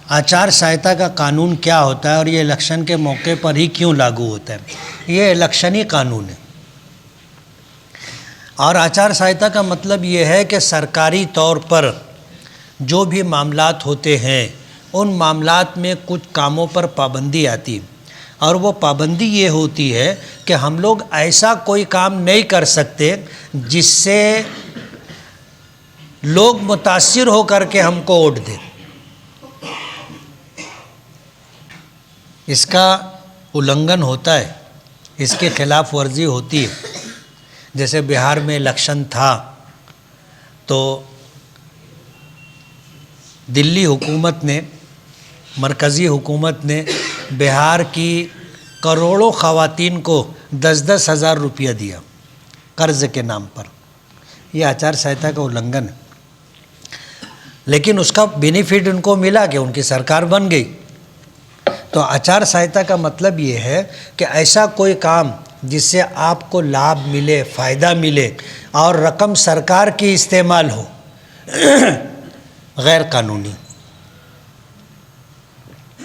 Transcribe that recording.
آچار سنہتا کا قانون کیا ہوتا ہے اور یہ الیکشن کے موقع پر ہی کیوں لاگو ہوتا ہے؟ یہ الیکشنی قانون ہے، اور آچار سنہتا کا مطلب یہ ہے کہ سرکاری طور پر جو بھی معاملات ہوتے ہیں ان معاملات میں کچھ کاموں پر پابندی آتی، اور وہ پابندی یہ ہوتی ہے کہ ہم لوگ ایسا کوئی کام نہیں کر سکتے جس سے لوگ متاثر ہو کر کے ہم کو ووٹ دیں۔ اس کا النگھن ہوتا ہے، اس کی خلاف ورزی ہوتی ہے۔ جیسے بہار میں الیکشن تھا تو دلی حکومت نے، مرکزی حکومت نے بہار کی کروڑوں خواتین کو 10-10 ہزار روپیہ دیا قرض کے نام پر۔ یہ آچار سنہتا کا النگھن ہے، لیکن اس کا بینیفٹ ان کو ملا کہ ان کی سرکار بن گئی۔ تو آچار سنہتا کا مطلب یہ ہے کہ ایسا کوئی کام جس سے آپ کو لابھ ملے، فائدہ ملے اور رقم سرکار کی استعمال ہو، غیر قانونی۔